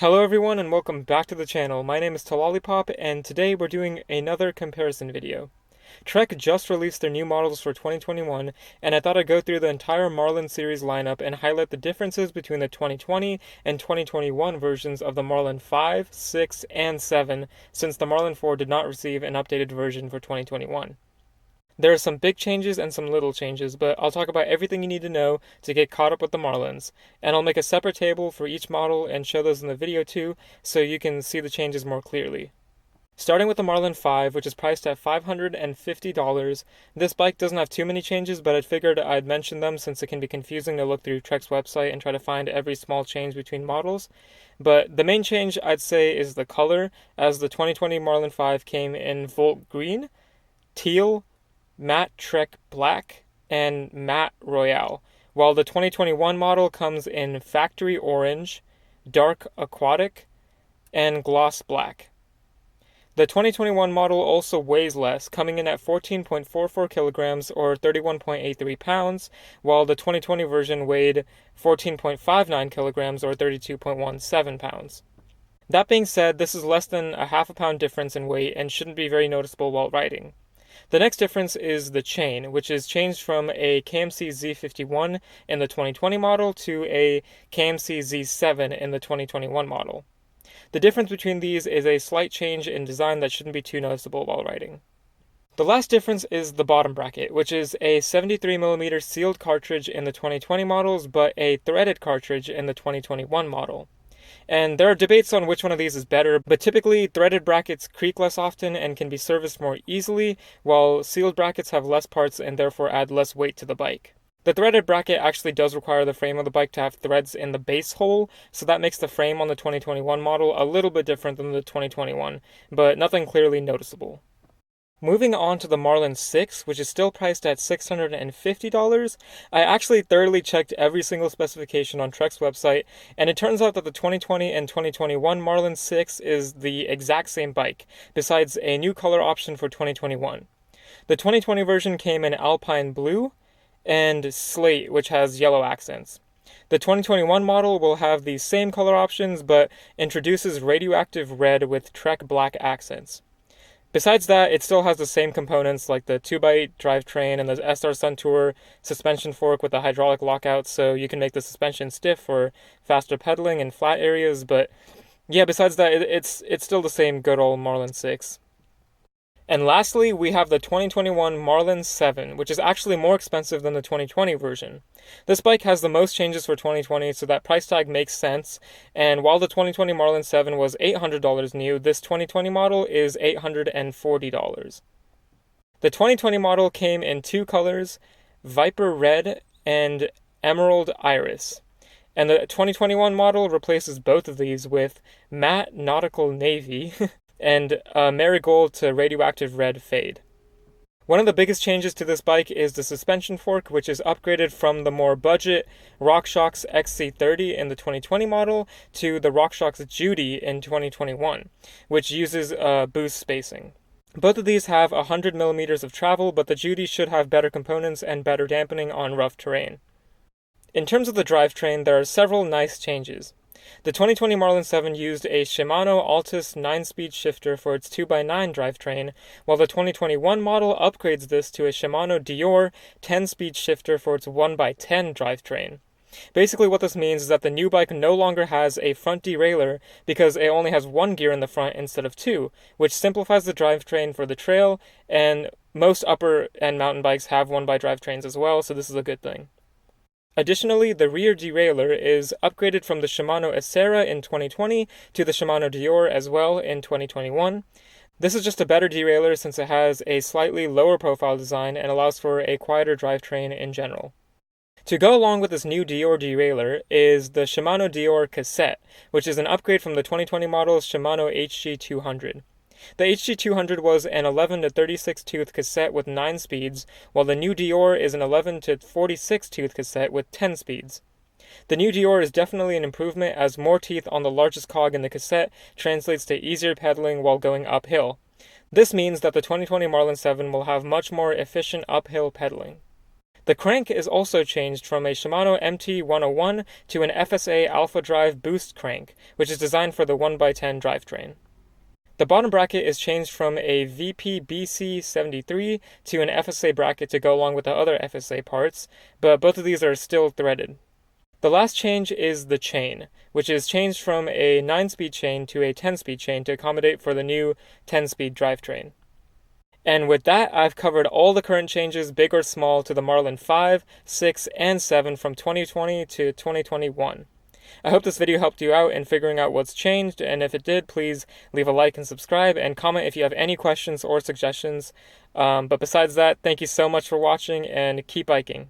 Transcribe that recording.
Hello everyone and welcome back to the channel. My name is Talolipop and today we're doing another comparison video. Trek just released their new models for 2021 and I thought I'd go through the entire Marlin series lineup and highlight the differences between the 2020 and 2021 versions of the Marlin 5, 6, and 7 since the Marlin 4 did not receive an updated version for 2021. There are some big changes and some little changes, but I'll talk about everything you need to know to get caught up with the Marlins. And I'll make a separate table for each model and show those in the video too, so you can see the changes more clearly. Starting with the Marlin 5, which is priced at $550, this bike doesn't have too many changes, but I figured I'd mention them since it can be confusing to look through Trek's website and try to find every small change between models. But the main change I'd say is the color, as the 2020 Marlin 5 came in Volt Green, Teal, Matte Trek Black, and Matte Royale, while the 2021 model comes in Factory Orange, Dark Aquatic, and Gloss Black. The 2021 model also weighs less, coming in at 14.44 kilograms or 31.83 pounds, while the 2020 version weighed 14.59 kilograms or 32.17 pounds. That being said, this is less than a half a pound difference in weight and shouldn't be very noticeable while riding. The next difference is the chain, which is changed from a KMC Z51 in the 2020 model to a KMC Z7 in the 2021 model. The difference between these is a slight change in design that shouldn't be too noticeable while riding. The last difference is the bottom bracket, which is a 73mm sealed cartridge in the 2020 models, but a threaded cartridge in the 2021 model. And there are debates on which one of these is better, but typically threaded brackets creak less often and can be serviced more easily, while sealed brackets have less parts and therefore add less weight to the bike. The threaded bracket actually does require the frame of the bike to have threads in the base hole, so that makes the frame on the 2021 model a little bit different than the 2021, but nothing clearly noticeable. Moving on to the Marlin 6, which is still priced at $650, I actually thoroughly checked every single specification on Trek's website, and it turns out that the 2020 and 2021 Marlin 6 is the exact same bike, besides a new color option for 2021. The 2020 version came in Alpine Blue and Slate, which has yellow accents. The 2021 model will have the same color options, but introduces radioactive red with Trek black accents. Besides that, it still has the same components like the 2x8 drivetrain and the SR Suntour suspension fork with the hydraulic lockout, so you can make the suspension stiff for faster pedaling in flat areas, but yeah, besides that, it's still the same good old Marlin 6. And lastly, we have the 2021 Marlin 7, which is actually more expensive than the 2020 version. This bike has the most changes for 2020, so that price tag makes sense, and while the 2020 Marlin 7 was $800 new, this 2020 model is $840. The 2020 model came in two colors, Viper Red and Emerald Iris. And the 2021 model replaces both of these with Matte Nautical Navy and Marigold to Radioactive Red Fade. One of the biggest changes to this bike is the suspension fork, which is upgraded from the more budget RockShox XC30 in the 2020 model to the RockShox Judy in 2021, which uses boost spacing. Both of these have 100mm of travel, but the Judy should have better components and better dampening on rough terrain. In terms of the drivetrain, there are several nice changes. The 2020 Marlin 7 used a Shimano Altus 9-speed shifter for its 2x9 drivetrain, while the 2021 model upgrades this to a Shimano Dior 10-speed shifter for its 1x10 drivetrain. Basically what this means is that the new bike no longer has a front derailleur because it only has one gear in the front instead of two, which simplifies the drivetrain for the trail, and most upper-end mountain bikes have 1x drivetrains as well, so this is a good thing. Additionally, the rear derailleur is upgraded from the Shimano Acera in 2020 to the Shimano Dior as well in 2021. This is just a better derailleur since it has a slightly lower profile design and allows for a quieter drivetrain in general. To go along with this new Dior derailleur is the Shimano Dior Cassette, which is an upgrade from the 2020 model's Shimano HG200. The HG200 was an 11 to 36 tooth cassette with 9 speeds, while the new Dior is an 11 to 46 tooth cassette with 10 speeds. The new Dior is definitely an improvement as more teeth on the largest cog in the cassette translates to easier pedaling while going uphill. This means that the 2020 Marlin 7 will have much more efficient uphill pedaling. The crank is also changed from a Shimano MT-101 to an FSA Alpha Drive boost crank, which is designed for the 1x10 drivetrain. The bottom bracket is changed from a VP BC73 to an FSA bracket to go along with the other FSA parts, but both of these are still threaded. The last change is the chain, which is changed from a 9-speed chain to a 10-speed chain to accommodate for the new 10-speed drivetrain. And with that, I've covered all the current changes, big or small, to the Marlin 5, 6, and 7 from 2020 to 2021. I hope this video helped you out in figuring out what's changed, and if it did, please leave a like and subscribe, and comment if you have any questions or suggestions. But besides that, thank you so much for watching, and keep biking.